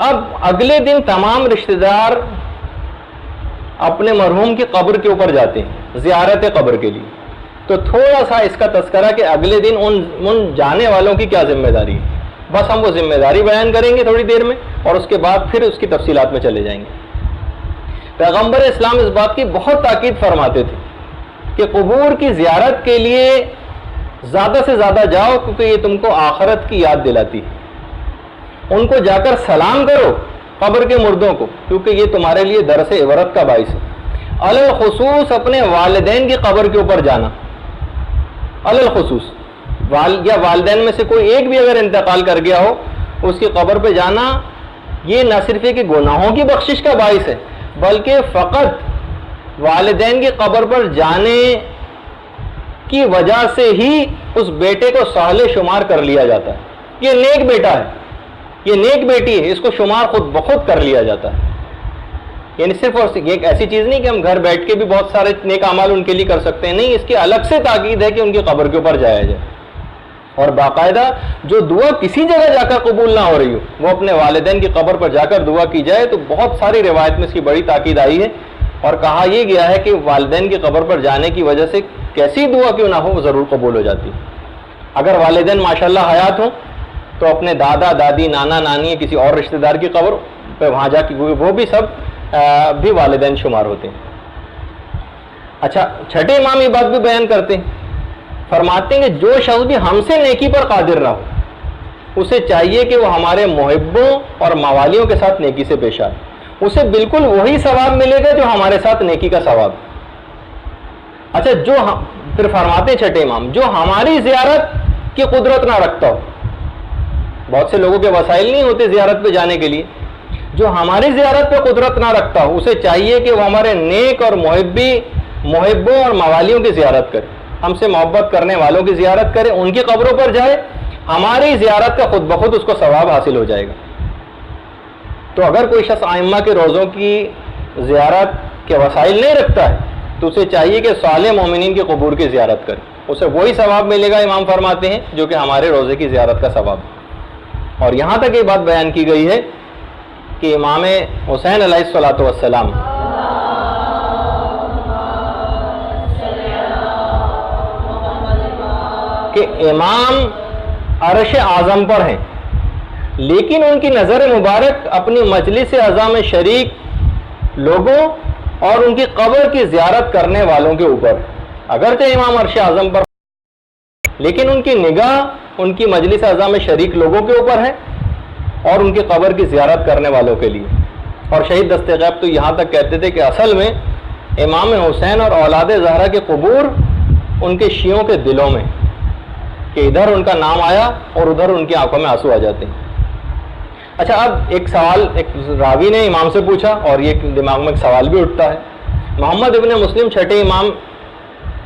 اب اگلے دن تمام رشتہ دار اپنے مرحوم کی قبر کے اوپر جاتے ہیں زیارت قبر کے لیے. تو تھوڑا سا اس کا تذکرہ کہ اگلے دن ان جانے والوں کی کیا ذمہ داری ہے. بس ہم وہ ذمہ داری بیان کریں گے تھوڑی دیر میں، اور اس کے بعد پھر اس کی تفصیلات میں چلے جائیں گے. پیغمبر اسلام اس بات کی بہت تاکید فرماتے تھے کہ قبور کی زیارت کے لیے زیادہ سے زیادہ جاؤ، کیونکہ یہ تم کو آخرت کی یاد دلاتی ہے. ان کو جا کر سلام کرو قبر کے مردوں کو، کیونکہ یہ تمہارے لیے درس عبرت کا باعث ہے. الخصوص اپنے والدین کی قبر کے اوپر جانا، الخصوص یا والدین میں سے کوئی ایک بھی اگر انتقال کر گیا ہو اس کی قبر پہ جانا، یہ نہ صرف کہ گناہوں کی بخشش کا باعث ہے، بلکہ فقط والدین کی قبر پر جانے کی وجہ سے ہی اس بیٹے کو صالح شمار کر لیا جاتا ہے. یہ نیک بیٹا ہے، یہ نیک بیٹی ہے، اس کو شمار خود بخود کر لیا جاتا ہے. یعنی صرف اور یہ ایک ایسی چیز نہیں کہ ہم گھر بیٹھ کے بھی بہت سارے نیک اعمال ان کے لیے کر سکتے ہیں، نہیں، اس کی الگ سے تاکید ہے کہ ان کی قبر کے اوپر جایا جائے. اور باقاعدہ جو دعا کسی جگہ جا کر قبول نہ ہو رہی ہو وہ اپنے والدین کی قبر پر جا کر دعا کی جائے. تو بہت ساری روایت میں اس کی بڑی تاکید آئی ہے، اور کہا یہ گیا ہے کہ والدین کی قبر پر جانے کی وجہ سے کیسی دعا کیوں نہ ہو وہ ضرور قبول ہو جاتی. اگر والدین ماشاءاللہ حیات ہوں تو اپنے دادا دادی نانا نانی کسی اور رشتہ دار کی قبر پہ وہاں جا کے وہ بھی سب بھی والدین شمار ہوتے ہیں. اچھا، چھٹے امام یہ بات بھی بیان کرتے ہیں، فرماتے ہیں کہ جو شخص بھی ہم سے نیکی پر قادر نہ ہو اسے چاہیے کہ وہ ہمارے محبوں اور موالیوں کے ساتھ نیکی سے پیش آئے. اسے بالکل وہی ثواب ملے گا جو ہمارے ساتھ نیکی کا ثواب. اچھا، پھر فرماتے ہیں چھٹے امام، جو ہماری زیارت کی قدرت نہ رکھتا ہو، بہت سے لوگوں کے وسائل نہیں ہوتے زیارت پہ جانے کے لیے، جو ہماری زیارت پہ قدرت نہ رکھتا ہو اسے چاہیے کہ وہ ہمارے نیک اور محبوں اور موالیوں کی زیارت کرے، ہم سے محبت کرنے والوں کی زیارت کرے، ان کی قبروں پر جائے. ہماری زیارت کا خود بخود اس کو ثواب حاصل ہو جائے گا. تو اگر کوئی شخص ائمہ کے روضوں کی زیارت کے وسائل نہیں رکھتا ہے تو اسے چاہیے کہ صالح مومنین کی قبور کی زیارت کرے، اسے وہی ثواب ملے گا امام فرماتے ہیں جو کہ ہمارے روزے کی زیارت کا ثواب. اور یہاں تک یہ بات بیان کی گئی ہے کہ امام حسین علیہ الصلوۃ والسلام کہ امام عرش اعظم پر ہیں، لیکن ان کی نظر مبارک اپنی مجلس اعظم میں شریک لوگوں اور ان کی قبر کی زیارت کرنے والوں کے اوپر. اگرچہ امام عرش اعظم پر لیکن ان کی نگاہ ان کی مجلس اعظم میں شریک لوگوں کے اوپر ہے اور ان کی قبر کی زیارت کرنے والوں کے لیے. اور شہید دست غیب تو یہاں تک کہتے تھے کہ اصل میں امام حسین اور اولاد زہرا کے قبور ان کے شیعوں کے دلوں میں، کہ ادھر ان کا نام آیا اور ادھر ان کی آنکھوں میں آنسو آ جاتے ہیں. اچھا، اب ایک سوال ایک راوی نے امام سے پوچھا اور یہ دماغ میں ایک سوال بھی اٹھتا ہے. محمد ابن مسلم چھٹے امام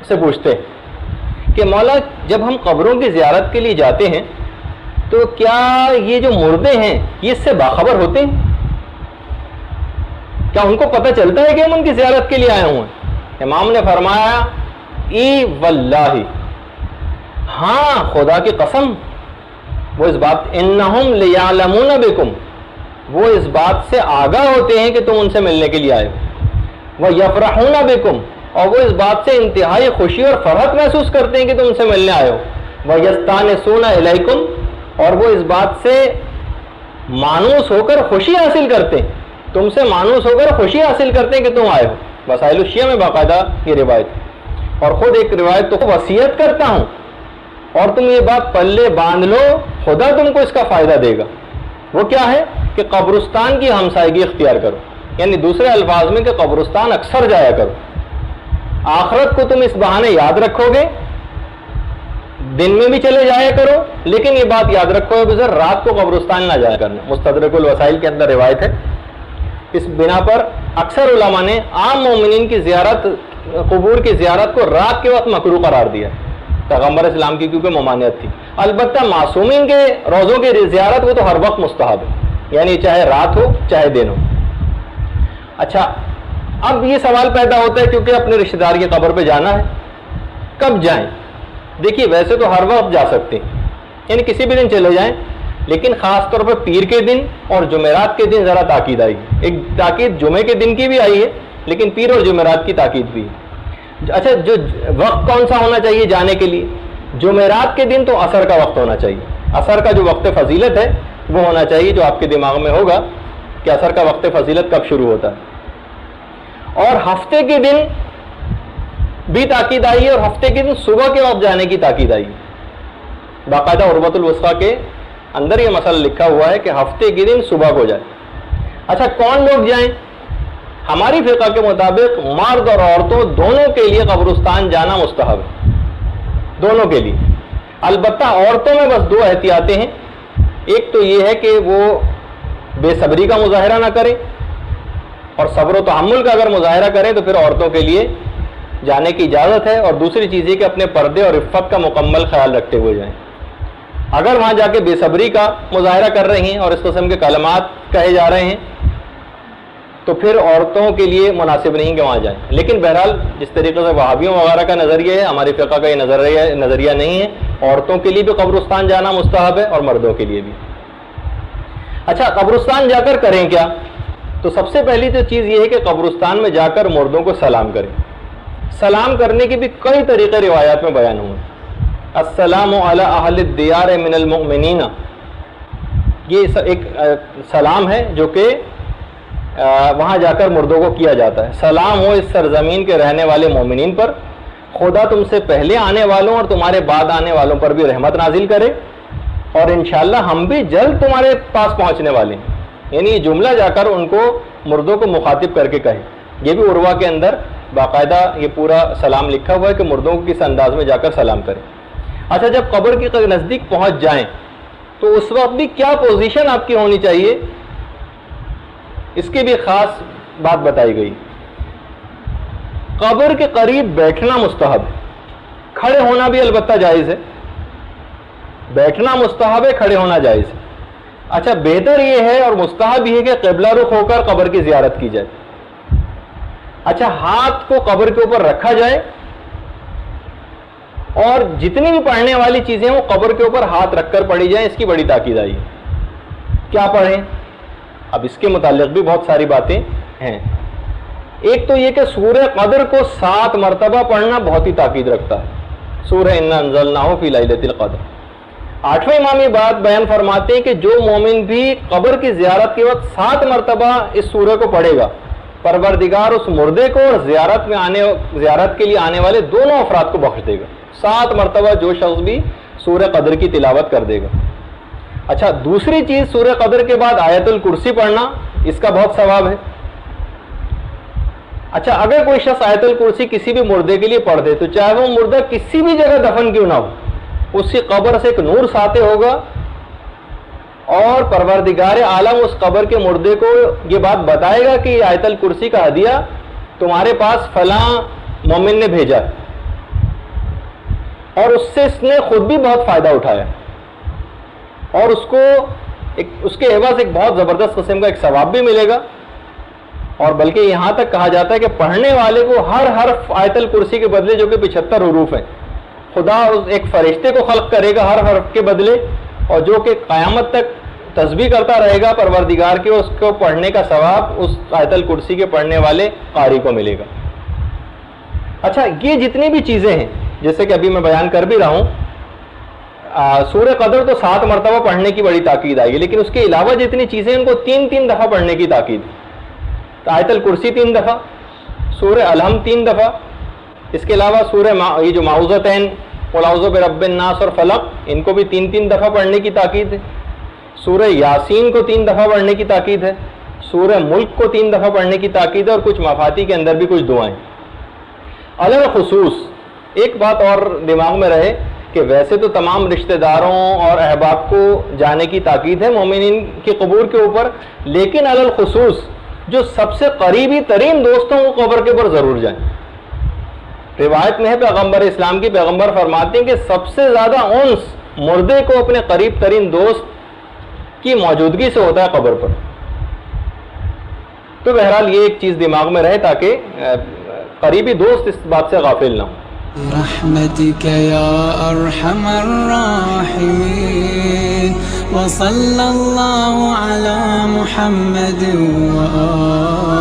سے پوچھتے کہ مولا، جب ہم قبروں کی زیارت کے لیے جاتے ہیں تو کیا یہ جو مردے ہیں یہ اس سے باخبر ہوتے ہیں؟ کیا ان کو پتہ چلتا ہے کہ ہم ان کی زیارت کے لیے آئے ہوئے ہیں؟ امام نے فرمایا، ای واللہ، ہاں خدا کی قسم، وہ اس بات انہم لیعلمون بکم، وہ اس بات سے آگاہ ہوتے ہیں کہ تم ان سے ملنے کے لیے آئے ہو. ویفرحون بکم، اور وہ اس بات سے انتہائی خوشی اور فرحت محسوس کرتے ہیں کہ تم ان سے ملنے آئے ہو. ویستانسون الیکم، اور وہ اس بات سے مانوس ہو کر خوشی حاصل کرتے ہیں، تم سے مانوس ہو کر خوشی حاصل کرتے ہیں کہ تم آئے ہو. وسائل الشیعہ میں باقاعدہ یہ روایت. اور خود ایک روایت تو وصیت کرتا ہوں اور تم یہ بات پلے باندھ لو، خدا تم کو اس کا فائدہ دے گا. وہ کیا ہے کہ قبرستان کی ہمسائیگی اختیار کرو، یعنی دوسرے الفاظ میں کہ قبرستان اکثر جایا کرو. آخرت کو تم اس بہانے یاد رکھو گے، دن میں بھی چلے جایا کرو، لیکن یہ بات یاد رکھو کہ رات کو قبرستان نہ جایا کرنا. مستدرک الوسائل کے اندر روایت ہے. اس بنا پر اکثر علماء نے عام مومنین کی زیارت، قبور کی زیارت کو رات کے وقت مکروہ قرار دیا، پیغمبر اسلام کی کیونکہ ممانعت تھی. البتہ معصومین کے روزوں کی زیارت وہ تو ہر وقت مستحب ہے، یعنی چاہے رات ہو چاہے دن ہو. اچھا، اب یہ سوال پیدا ہوتا ہے کیونکہ اپنے رشتہ دار کی قبر پہ جانا ہے، کب جائیں؟ دیکھیے، ویسے تو ہر وقت جا سکتے ہیں، یعنی کسی بھی دن چلے جائیں، لیکن خاص طور پر پیر کے دن اور جمعرات کے دن ذرا تاکید آئی. ایک تاکید جمعے کے دن کی بھی آئی ہے لیکن پیر اور جمعرات کی تاکید بھی. اچھا جو وقت کون سا ہونا چاہیے جانے کے لیے؟ جمعرات کے دن تو عصر کا وقت ہونا چاہیے. عصر کا جو وقت فضیلت ہے وہ ہونا چاہیے جو آپ کے دماغ میں ہوگا کہ عصر کا وقت فضیلت کب شروع ہوتا ہے. اور ہفتے کے دن بھی تاکید آئی ہے اور ہفتے کے دن صبح کے وقت جانے کی تاکید آئی ہے. باقاعدہ عروۃ الوثقیٰ کے اندر یہ مسئلہ لکھا ہوا ہے کہ ہفتے کے دن صبح کو جائے. اچھا کون لوگ جائیں؟ ہماری فقہ کے مطابق مرد اور عورتوں دونوں کے لیے قبرستان جانا مستحب ہے، دونوں کے لیے. البتہ عورتوں میں بس 2 احتیاطیں ہیں. ایک تو یہ ہے کہ وہ بے صبری کا مظاہرہ نہ کرے، اور صبر و تحمل کا اگر مظاہرہ کریں تو پھر عورتوں کے لیے جانے کی اجازت ہے. اور دوسری چیز یہ کہ اپنے پردے اور عفت کا مکمل خیال رکھتے ہوئے جائیں. اگر وہاں جا کے بے صبری کا مظاہرہ کر رہی ہیں اور اس قسم کے کلمات کہے جا رہے ہیں تو پھر عورتوں کے لیے مناسب نہیں کہ وہاں جائیں. لیکن بہرحال جس طریقے سے وہابیوں وغیرہ کا نظریہ ہے، ہماری فقہ کا یہ نظریہ نہیں ہے. عورتوں کے لیے بھی قبرستان جانا مستحب ہے اور مردوں کے لیے بھی. اچھا قبرستان جا کر کریں کیا؟ تو سب سے پہلی تو چیز یہ ہے کہ قبرستان میں جا کر مردوں کو سلام کریں. سلام کرنے کے بھی کئی طریقے روایات میں بیان ہوئے. السلام علی اہل الدیار من المؤمنین، یہ ایک سلام ہے جو کہ وہاں جا کر مردوں کو کیا جاتا ہے. سلام ہو اس سرزمین کے رہنے والے مومنین پر، خدا تم سے پہلے آنے والوں اور تمہارے بعد آنے والوں پر بھی رحمت نازل کرے، اور انشاءاللہ ہم بھی جلد تمہارے پاس پہنچنے والے ہیں. یعنی یہ جملہ جا کر ان کو مردوں کو مخاطب کر کے کہیں. یہ بھی عروہ کے اندر باقاعدہ یہ پورا سلام لکھا ہوا ہے کہ مردوں کو کس انداز میں جا کر سلام کریں. اچھا جب قبر کے نزدیک پہنچ جائیں تو اس وقت بھی کیا پوزیشن آپ کی ہونی چاہیے، اس کی بھی خاص بات بتائی گئی. قبر کے قریب بیٹھنا مستحب ہے، کھڑے ہونا بھی البتہ جائز ہے. بیٹھنا مستحب ہے، کھڑے ہونا جائز ہے. اچھا بہتر یہ ہے اور مستحب یہ ہے کہ قبلہ رخ ہو کر قبر کی زیارت کی جائے. اچھا ہاتھ کو قبر کے اوپر رکھا جائے اور جتنی بھی پڑھنے والی چیزیں وہ قبر کے اوپر ہاتھ رکھ کر پڑھی جائیں. اس کی بڑی تاکید آئی ہے. کیا پڑھیں؟ اب اس کے متعلق بھی بہت ساری باتیں ہیں. ایک تو یہ کہ سورہ قدر کو 7 مرتبہ پڑھنا بہت ہی تاکید رکھتا ہے. سورہ انا انزلناہ فی لیلۃ القدر. 8ویں امام یہ بات بیان فرماتے ہیں کہ جو مومن بھی قبر کی زیارت کے وقت 7 مرتبہ اس سورہ کو پڑھے گا، پروردگار اس مردے کو اور زیارت کے لیے آنے والے دونوں افراد کو بخش دے گا. 7 مرتبہ جو شخص بھی سورہ قدر کی تلاوت کر دے گا. اچھا دوسری چیز سورہ قدر کے بعد آیت الکرسی پڑھنا، اس کا بہت ثواب ہے. اچھا اگر کوئی شخص آیت الکرسی کسی بھی مردے کے لیے پڑھ دے تو چاہے وہ مردہ کسی بھی جگہ دفن کیوں نہ ہو، اس کی قبر سے ایک نور ساطع ہوگا اور پروردگار عالم اس قبر کے مردے کو یہ بات بتائے گا کہ یہ آیت الکرسی کا ہدیہ تمہارے پاس فلاں مومن نے بھیجا اور اس سے اس نے خود بھی بہت فائدہ اٹھایا اور اس کے عوض ایک بہت زبردست قسم کا ایک ثواب بھی ملے گا. اور بلکہ یہاں تک کہا جاتا ہے کہ پڑھنے والے کو ہر حرف آیت الکرسی کے بدلے جو کہ 75 حروف ہیں، خدا ایک فرشتے کو خلق کرے گا ہر حرف کے بدلے، اور جو کہ قیامت تک تسبیح کرتا رہے گا پروردگار کے، اس کو پڑھنے کا ثواب اس آیت الکرسی کے پڑھنے والے قاری کو ملے گا. اچھا یہ جتنی بھی چیزیں ہیں جیسے کہ ابھی میں بیان کر بھی رہا ہوں، سورہ قدر تو 7 مرتبہ پڑھنے کی بڑی تاکید آئی ہے، لیکن اس کے علاوہ جتنی چیزیں ان کو 3 دفعہ پڑھنے کی تاکید. آیت الکرسی 3 دفعہ، سورہ الحمد 3 دفعہ، اس کے علاوہ سورہ یہ جو معوذتین قل اعوذ برب الناس اور فلق، ان کو بھی 3 دفعہ پڑھنے کی تاکید ہے. سورہ یاسین کو 3 دفعہ پڑھنے کی تاکید ہے. سورہ ملک کو 3 دفعہ پڑھنے کی تاکید ہے، اور کچھ مفاتی کے اندر بھی کچھ دعائیں. علی خصوص ایک بات اور دماغ میں رہے کہ ویسے تو تمام رشتہ داروں اور احباب کو جانے کی تاکید ہے مومنین کی قبور کے اوپر، لیکن علی الخصوص جو سب سے قریبی ترین دوستوں کو قبر کے اوپر ضرور جائیں. روایت میں ہے پیغمبر اسلام کی، پیغمبر فرماتے ہیں کہ سب سے زیادہ انس مردے کو اپنے قریب ترین دوست کی موجودگی سے ہوتا ہے قبر پر. تو بہرحال یہ ایک چیز دماغ میں رہے تاکہ قریبی دوست اس بات سے غافل نہ ہو. برحمتك يا أرحم الراحمين وصلى الله على محمد وآله